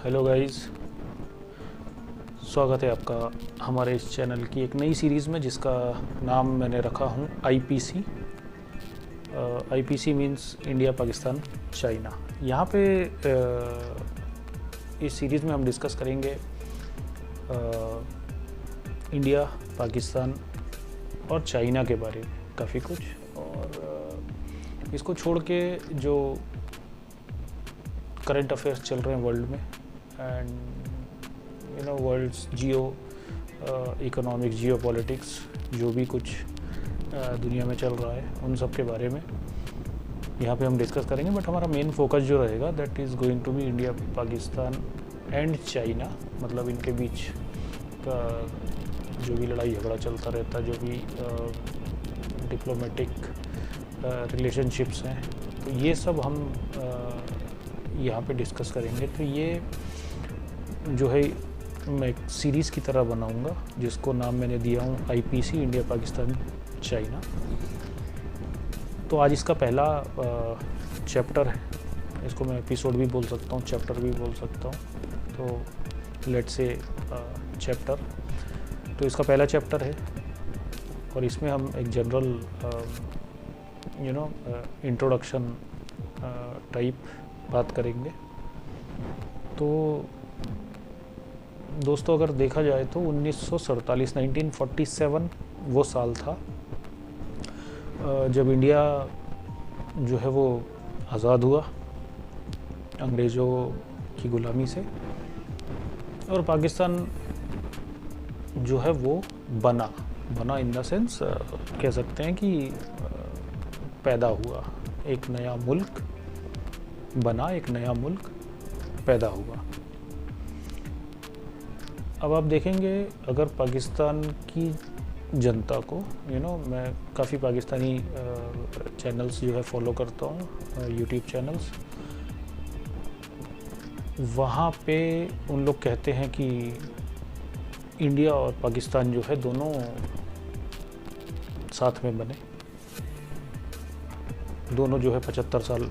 Hello guys, स्वागत है आपका हमारे इस चैनल की एक नई सीरीज़ में जिसका नाम मैंने रखा हूँ IPC. IPC means India, Pakistan, China. यहाँ पे इस सीरीज़ में हम डिस्कस करेंगे इंडिया, पाकिस्तान और चाइना के बारे में काफ़ी कुछ, और इसको छोड़ के जो करंट अफेयर्स चल रहे हैं वर्ल्ड में and worlds geo economics, geo politics, जो भी कुछ दुनिया में चल रहा है उन सब के बारे में यहाँ पे हम डिस्कस करेंगे। बट हमारा मेन फोकस जो रहेगा that is going to be India, Pakistan and China. मतलब इनके बीच का जो भी लड़ाई झगड़ा चलता रहता है, जो भी डिप्लोमेटिक रिलेशनशिप्स हैं, तो ये सब हम यहाँ पे डिस्कस करेंगे। तो ये जो है मैं एक सीरीज़ की तरह बनाऊंगा जिसको नाम मैंने दिया हूँ आईपीसी, इंडिया, पाकिस्तान, चाइना। तो आज इसका पहला चैप्टर है, इसको मैं एपिसोड भी बोल सकता हूँ, चैप्टर भी बोल सकता हूँ। तो लेट्स से चैप्टर, तो इसका पहला चैप्टर है और इसमें हम एक जनरल इंट्रोडक्शन टाइप बात करेंगे। तो दोस्तों, अगर देखा जाए तो 1947 1947 वो साल था जब इंडिया जो है वो आज़ाद हुआ अंग्रेज़ों की ग़ुलामी से, और पाकिस्तान जो है वो बना इन द सेंस कह सकते हैं कि पैदा हुआ, एक नया मुल्क बना, एक नया मुल्क पैदा हुआ। अब आप देखेंगे, अगर पाकिस्तान की जनता को मैं काफ़ी पाकिस्तानी चैनल्स जो है फॉलो करता हूँ, यूट्यूब चैनल्स, वहाँ पे उन लोग कहते हैं कि इंडिया और पाकिस्तान जो है दोनों साथ में बने, दोनों जो है 75 साल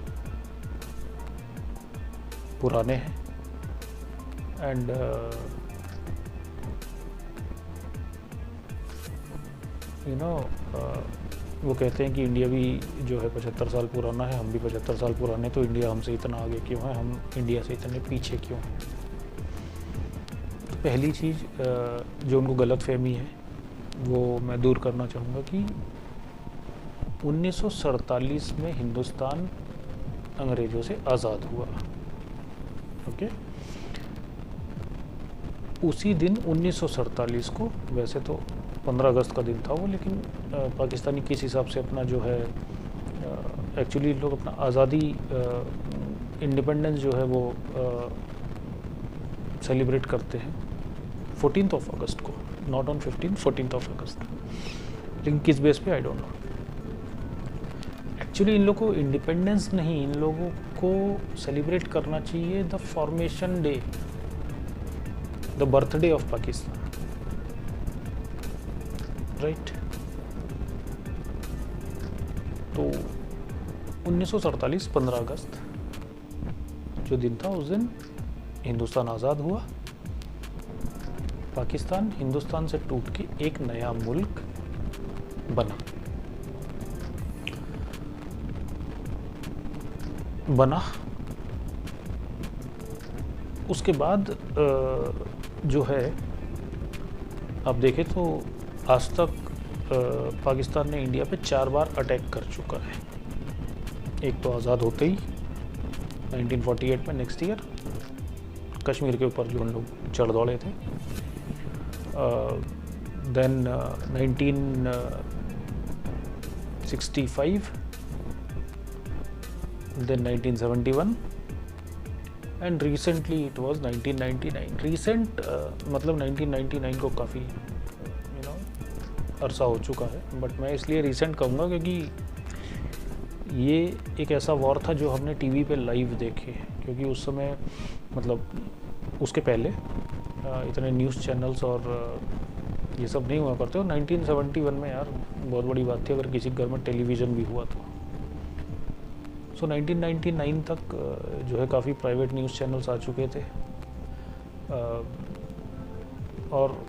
पुराने हैं एंड वो कहते हैं कि इंडिया भी जो है 75 साल पुराना है, हम भी 75 साल पुराने, तो इंडिया हमसे इतना आगे क्यों है, हम इंडिया से इतने पीछे क्यों हैं। तो पहली चीज़ जो उनको गलतफहमी है वो मैं दूर करना चाहूँगा कि 1947 में हिंदुस्तान अंग्रेज़ों से आज़ाद हुआ। ओके, उसी दिन 1947 को, वैसे तो 15 अगस्त का दिन था वो, लेकिन पाकिस्तानी किस हिसाब से अपना जो है एक्चुअली लोग अपना आज़ादी इंडिपेंडेंस जो है वो सेलिब्रेट करते हैं 14 अगस्त को, नॉट ऑन 14 अगस्त। लेकिन किस बेस पे I don't know. Actually in लोगों को इंडिपेंडेंस नहीं, इन लोगों को सेलिब्रेट करना चाहिए the formation day, the birthday of Pakistan, right. तो 1947 15 अगस्त जो दिन था, उस दिन हिंदुस्तान आज़ाद हुआ, पाकिस्तान हिंदुस्तान से टूट के एक नया मुल्क बना। उसके बाद जो है आप देखें तो आज तक पाकिस्तान ने इंडिया पे 4 बार अटैक कर चुका है। एक तो आज़ाद होते ही 1948 में, नेक्स्ट ईयर कश्मीर के ऊपर जो उन लोग चढ़ दौड़े थे, then 1965, then 1971 and recently it was 1999। Recent मतलब 1999 को काफ़ी अरसा हो चुका है, बट मैं इसलिए रिसेंट कहूँगा क्योंकि ये एक ऐसा वॉर था जो हमने टीवी पे लाइव देखे, क्योंकि उस समय मतलब उसके पहले इतने न्यूज़ चैनल्स और ये सब नहीं हुआ करते। और 1971 में यार बहुत बड़ी बात थी अगर किसी घर में टेलीविज़न भी हुआ तो। सो 1999 तक जो है काफ़ी प्राइवेट न्यूज़ चैनल्स आ चुके थे और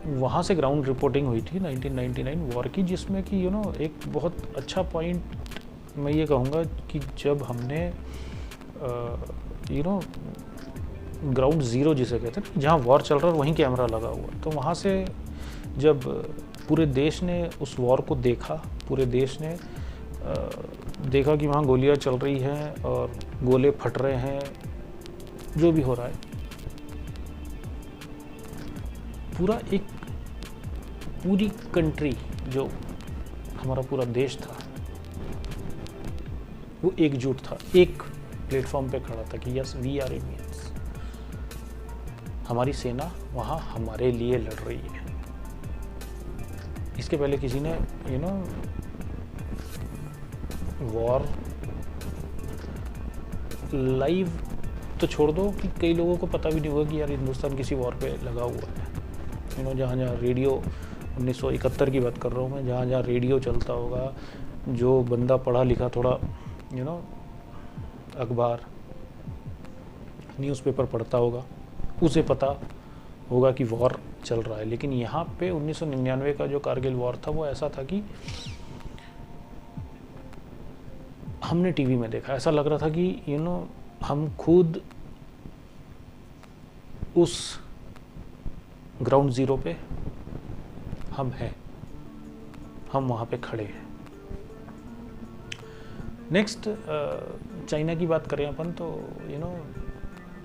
वहाँ से ग्राउंड रिपोर्टिंग हुई थी 1999 वॉर की, जिसमें कि एक बहुत अच्छा पॉइंट मैं ये कहूँगा कि जब हमने ग्राउंड ज़ीरो जिसे कहते हैं, जहाँ वॉर चल रहा है वहीं कैमरा लगा हुआ, तो वहाँ से जब पूरे देश ने उस वॉर को देखा, पूरे देश ने देखा कि वहाँ गोलियाँ चल रही हैं और गोले फट रहे हैं, जो भी हो रहा है, पूरी कंट्री, जो हमारा पूरा देश था, वो एकजुट था, एक प्लेटफॉर्म पे खड़ा था कि यस वी आर इंडियंस, हमारी सेना वहाँ हमारे लिए लड़ रही है। इसके पहले किसी ने वॉर लाइव तो छोड़ दो कि कई लोगों को पता भी नहीं होगा कि यार हिंदुस्तान किसी वॉर पे लगा हुआ है। जहाँ जहाँ रेडियो, 1971 की बात कर रहा हूँ मैं, जहाँ जहाँ रेडियो चलता होगा, जो बंदा पढ़ा लिखा थोड़ा अखबार न्यूज़पेपर पढ़ता होगा, उसे पता होगा कि वॉर चल रहा है। लेकिन यहाँ पे 1999 का जो कारगिल वॉर था वो ऐसा था कि हमने टीवी में देखा, ऐसा लग रहा था कि हम खुद उस ग्राउंड ज़ीरो पे हम हैं, हम वहाँ पे खड़े हैं। नेक्स्ट चाइना की बात करें अपन तो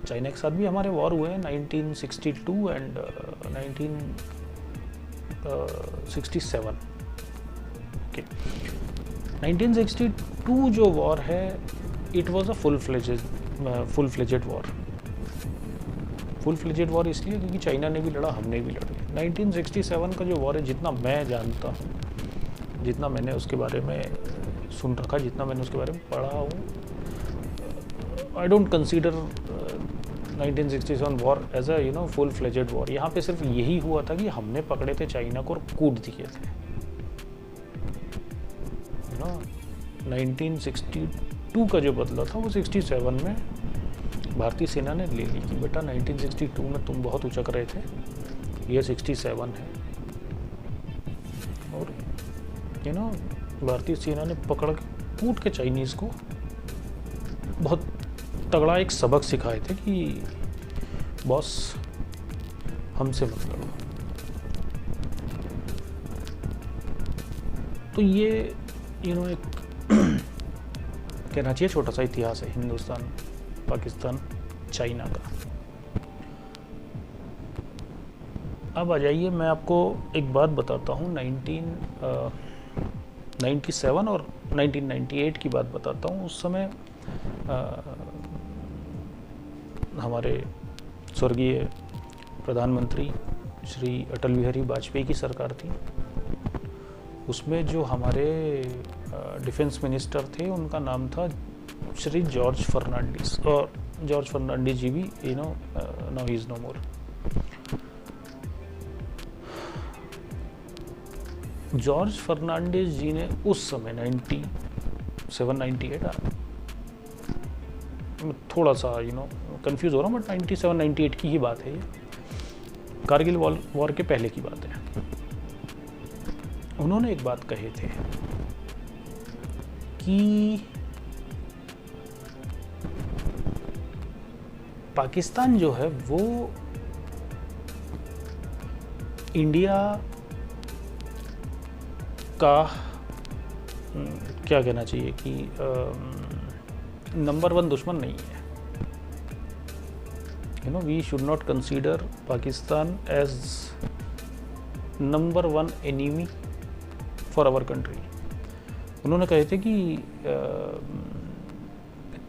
चाइना के साथ भी हमारे वॉर हुए हैं 1962 एंड 1967। ओके, 1962 जो वॉर है, it was a full fledged war. Full fledged war इसलिए क्योंकि चाइना ने भी लड़ा, हमने भी लड़ी। 1967 का जो वॉर है, जितना मैं जानता हूँ, जितना मैंने उसके बारे में सुन रखा, जितना मैंने उसके बारे में पढ़ा हूँ, I don't consider 1967 war as a full fledged war. यहाँ पे सिर्फ यही हुआ था कि हमने पकड़े थे चाइना को और कूट दिए थे। 1962 का जो बदला था वो 67 में भारतीय सेना ने ले ली कि बेटा 1962 में तुम बहुत उचक रहे थे, ये 67 है। और भारतीय सेना ने पकड़ के कूट के चाइनीज़ को बहुत तगड़ा एक सबक सिखाए थे कि बॉस हमसे मत लड़ो। तो ये एक कहना चाहिए छोटा सा इतिहास है हिंदुस्तान, पाकिस्तान, चाइना का। अब आ जाइए, मैं आपको एक बात बताता हूँ। 1997 और 1998 की बात बताता हूँ। उस समय हमारे स्वर्गीय प्रधानमंत्री श्री अटल बिहारी वाजपेयी की सरकार थी। उसमें जो हमारे डिफेंस मिनिस्टर थे, उनका नाम था श्री जॉर्ज फर्नांडिस, और जॉर्ज फर्नांडिस जी भी now he is no more. George Fernandes ji ने उस समय 97-98 थोड़ा सा कंफ्यूज हो रहा हूँ, बट 97-98 की ही बात है ये, कारगिल वॉर के पहले की बात है। उन्होंने एक बात कहे थे कि पाकिस्तान जो है वो इंडिया का क्या कहना चाहिए कि नंबर 1 दुश्मन नहीं है। We should not consider Pakistan as number 1 enemy for our country. उन्होंने कहे थे कि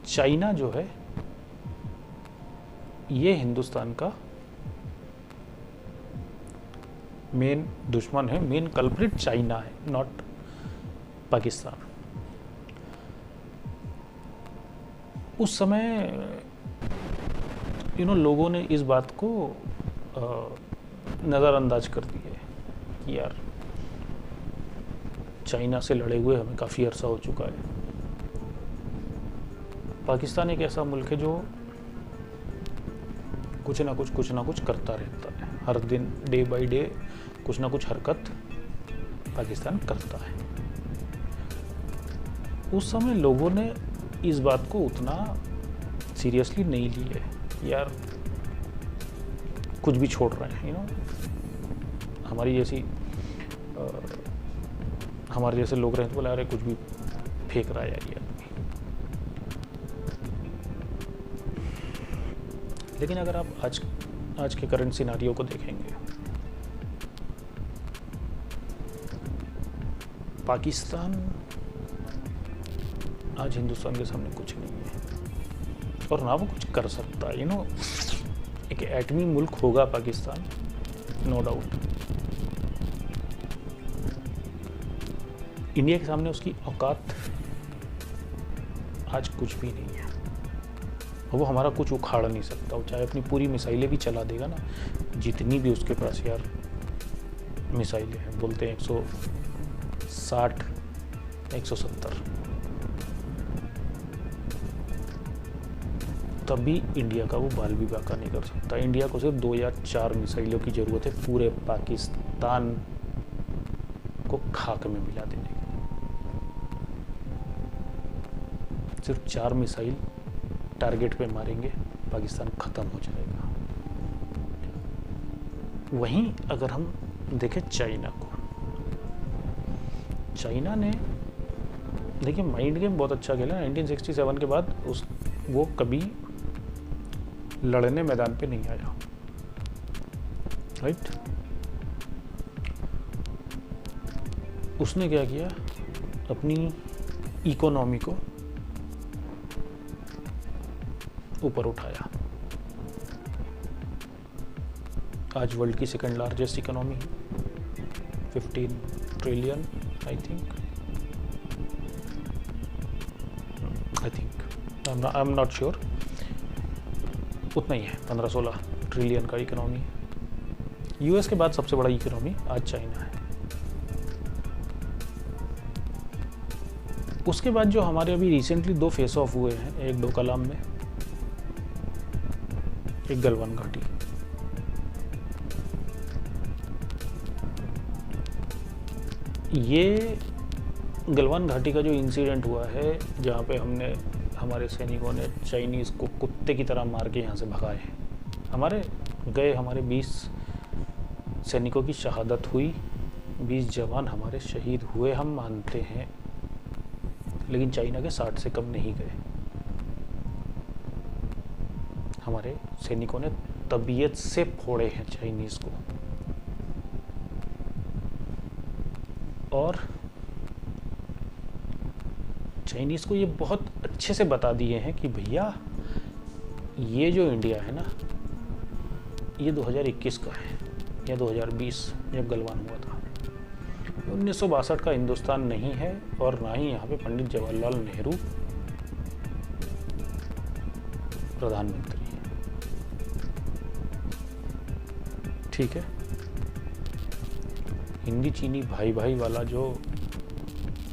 चाइना जो है ये हिंदुस्तान का मेन दुश्मन है, मेन कल्प्रिट चाइना है, नॉट पाकिस्तान। उस समय लोगों ने इस बात को नज़रअंदाज कर दिया कि यार चाइना से लड़े हुए हमें काफ़ी अरसा हो चुका है। पाकिस्तान एक ऐसा मुल्क है जो कुछ ना कुछ करता रहता है। हर दिन डे बाय डे कुछ ना कुछ हरकत पाकिस्तान करता है। उस समय लोगों ने इस बात को उतना सीरियसली नहीं लिया है, यार कुछ भी छोड़ रहे हैं, हमारे जैसे लोग रहे तो बोला अरे कुछ भी फेंक रहा है यार ये आदमी। लेकिन अगर आप आज के करंट सिनारियो को देखेंगे, पाकिस्तान आज हिंदुस्तान के सामने कुछ नहीं है और ना वो कुछ कर सकता है। एक एटमी मुल्क होगा पाकिस्तान, नो डाउट। इंडिया के सामने उसकी औकात आज कुछ भी नहीं है और वो हमारा कुछ उखाड़ नहीं सकता। वो चाहे अपनी पूरी मिसाइलें भी चला देगा ना, जितनी भी उसके पास यार मिसाइलें हैं, बोलते हैं 160 170, तभी इंडिया का वो बाल भी बाका नहीं कर सकता। इंडिया को सिर्फ 2 या 4 मिसाइलों की ज़रूरत है पूरे पाकिस्तान को खाक में मिला देने की। सिर्फ 4 मिसाइल टारगेट पे मारेंगे, पाकिस्तान ख़त्म हो जाएगा। वहीं अगर हम देखें चाइना को, चाइना ने देखिए माइंड गेम बहुत अच्छा खेला। 1967 के बाद वो कभी लड़ने मैदान पे नहीं आया, राइट। उसने क्या किया, अपनी इकोनॉमी को ऊपर उठाया। आज वर्ल्ड की सेकंड लार्जेस्ट इकोनॉमी है, 15 trillion I think, I am not sure, उतना ही है, 15-16 ट्रिलियन का इकोनॉमी है। यूएस के बाद सबसे बड़ा इकोनॉमी आज चाइना है। उसके बाद जो हमारे अभी रिसेंटली 2 फेस ऑफ हुए हैं, एक डोकलाम में, एक गलवान घाटी। ये गलवान घाटी का जो इंसिडेंट हुआ है, जहाँ पे हमारे सैनिकों ने चाइनीज़ को कुत्ते की तरह मार के यहाँ से भगाए। हमारे 20 सैनिकों की शहादत हुई, 20 जवान हमारे शहीद हुए, हम मानते हैं, लेकिन चाइना के 60 से कम नहीं गए। हमारे सैनिकों ने तबीयत से फोड़े हैं चाइनीज़ को, और चाइनीज़ को ये बहुत अच्छे से बता दिए हैं कि भैया ये जो इंडिया है ना, ये 2021 का है या 2020 जब गलवान हुआ था। 1962 का हिंदुस्तान नहीं है, और ना ही यहाँ पे पंडित जवाहरलाल नेहरू प्रधानमंत्री है, ठीक है। हिंदी चीनी भाई भाई वाला जो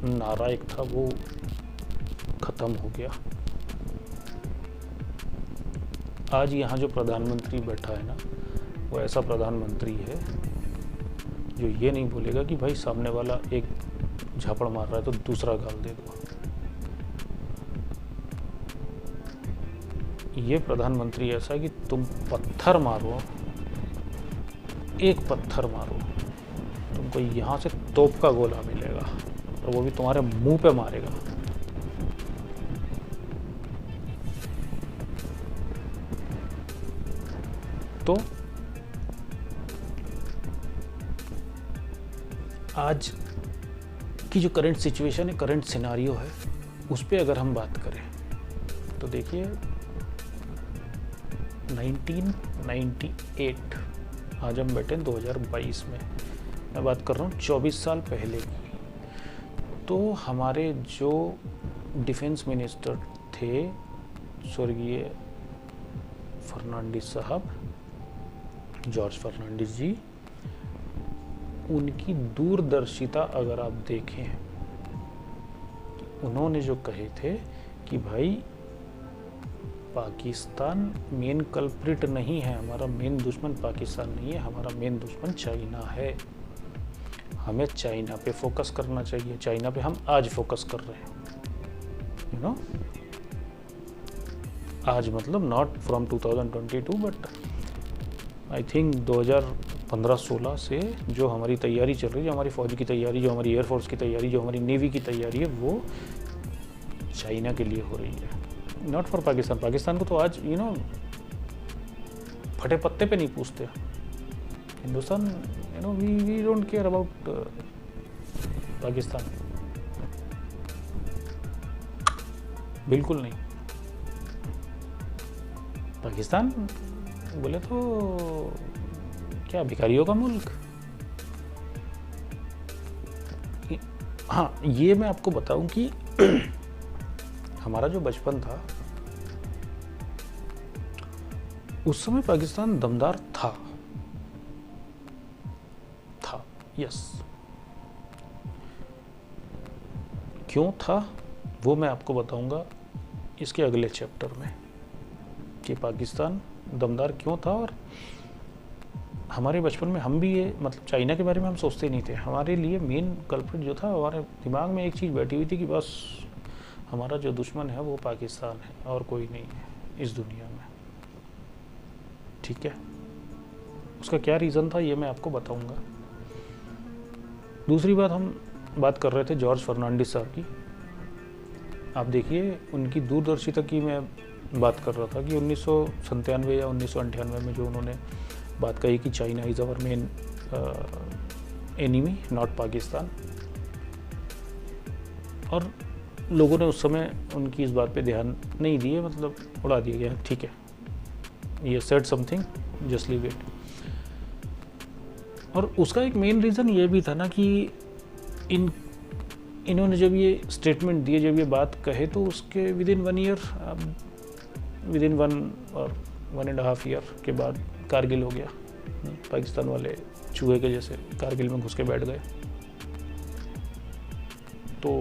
नारा एक था वो खत्म हो गया। आज यहाँ जो प्रधानमंत्री बैठा है ना, वो ऐसा प्रधानमंत्री है जो ये नहीं बोलेगा कि भाई सामने वाला एक झापड़ मार रहा है तो दूसरा गाल दे दो। ये प्रधानमंत्री ऐसा है कि तुम पत्थर मारो, एक पत्थर मारो, तुमको यहाँ से तोप का गोला मिलेगा, और वो भी तुम्हारे मुंह पे मारेगा। तो आज की जो करंट सिचुएशन है, करंट सिनारियो है, उस पे अगर हम बात करें तो देखिए 1998, आज हम बैठे 2022 में, मैं बात कर रहा हूँ 24 साल पहले की। तो हमारे जो डिफेंस मिनिस्टर थे स्वर्गीय फर्नांडिस साहब, जॉर्ज फर्नांडिस जी, उनकी दूरदर्शिता अगर आप देखें, उन्होंने जो कहे थे कि भाई पाकिस्तान मेन कल्प्रिट नहीं है, हमारा मेन दुश्मन पाकिस्तान नहीं है, हमारा मेन दुश्मन चाइना है। हमें चाइना पे फोकस करना चाहिए, चाइना पे हम आज फोकस कर रहे हैं, यू नो, आज मतलब not from 2022 but I think 2015-16 से जो हमारी तैयारी चल रही है, जो हमारी फ़ौज की तैयारी, जो हमारी एयरफोर्स की तैयारी, जो हमारी नेवी की तैयारी है, वो चाइना के लिए हो रही है, नॉट फॉर पाकिस्तान। पाकिस्तान को तो आज यू नो फटे पत्ते पे नहीं पूछते। Hindustan you know we don't care about Pakistan, बिल्कुल नहीं। पाकिस्तान बोले तो क्या भिखारियों का मुल्क। हाँ, ये मैं आपको बताऊं कि हमारा जो बचपन था उस समय पाकिस्तान दमदार था, यस। क्यों था वो मैं आपको बताऊंगा इसके अगले चैप्टर में कि पाकिस्तान दमदार क्यों था। और हमारे बचपन में हम भी ये मतलब चाइना के बारे में हम सोचते नहीं थे। हमारे लिए मेन कल्प्रिट जो था, हमारे दिमाग में एक चीज़ बैठी हुई थी कि बस हमारा जो दुश्मन है वो पाकिस्तान है और कोई नहीं है इस दुनिया में, ठीक है। उसका क्या रीज़न था ये मैं आपको बताऊंगा। दूसरी बात, हम बात कर रहे थे जॉर्ज फर्नांडिस साहब की। आप देखिए उनकी दूरदर्शिता की मैं बात कर रहा था कि 1997 या 1998 में जो उन्होंने बात कही कि China is our main enemy not Pakistan, और लोगों ने उस समय उनकी इस बात पे ध्यान नहीं दिए, मतलब उड़ा दिया गया, ठीक है, ये said something, just leave it. और उसका एक मेन रीज़न ये भी था ना कि इन्होंने जब ये स्टेटमेंट दिए, जब ये बात कहे, तो उसके with in 1 year, with in 1 और 1.5 ईयर के बाद कारगिल हो गया। पाकिस्तान वाले चूहे के जैसे कारगिल में घुस के बैठ गए। तो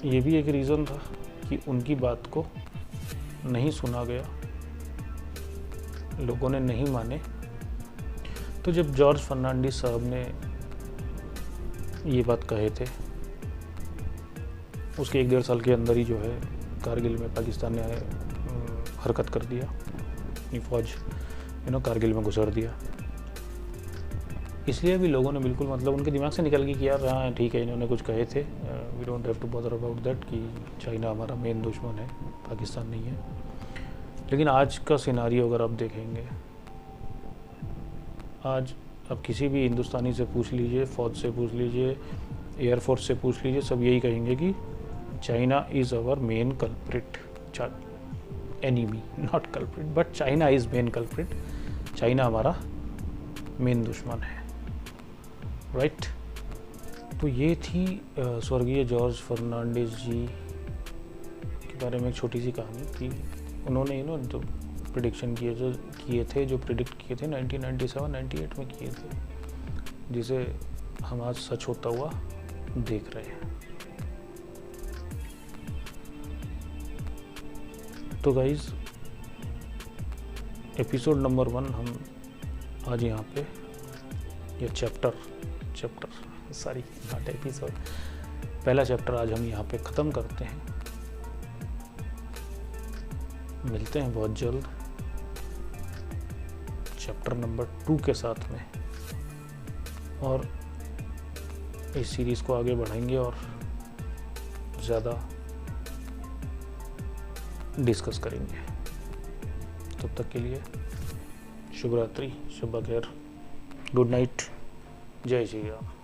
ये भी एक रीज़न था कि उनकी बात को नहीं सुना गया, लोगों ने नहीं माने। तो जब जॉर्ज फर्नांडिस साहब ने ये बात कहे थे, उसके 1-1.5 साल के अंदर ही जो है कारगिल में पाकिस्तान ने हरकत कर दिया, अपनी फ़ौज यू नो कारगिल में घुसर दिया। इसलिए भी लोगों ने बिल्कुल मतलब उनके दिमाग से निकल गई कि यार हाँ ठीक है, इन्होंने कुछ कहे थे, we don't have to bother about that, कि चाइना हमारा मेन दुश्मन है, पाकिस्तान नहीं है। लेकिन आज का सिनारियो अगर आप देखेंगे, आज आप किसी भी हिंदुस्तानी से पूछ लीजिए, फ़ौज से पूछ लीजिए, एयरफोर्स से पूछ लीजिए, सब यही कहेंगे कि China is our main culprit, enemy not culprit but China is main culprit. China हमारा मेन दुश्मन है, राइट। तो ये थी स्वर्गीय जॉर्ज फर्नांडिस जी के बारे में एक छोटी सी कहानी कि उन्होंने यू नो जो प्रिडिक्शन जो प्रिडिक्ट किए थे 1997-98 में किए थे, जिसे हम आज सच होता हुआ देख रहे हैं। तो गाइज, एपिसोड नंबर 1 हम आज यहाँ पे, ये चैप्टर सॉरी नॉट एपिसोड, पहला चैप्टर आज हम यहाँ पे ख़त्म करते हैं। मिलते हैं बहुत जल्द चैप्टर नंबर 2 के साथ में, और इस सीरीज़ को आगे बढ़ाएंगे और ज़्यादा डिस्कस करेंगे। तब तक के लिए शुभ रात्रि, शुभ खैर, गुड नाइट, जय श्री राम।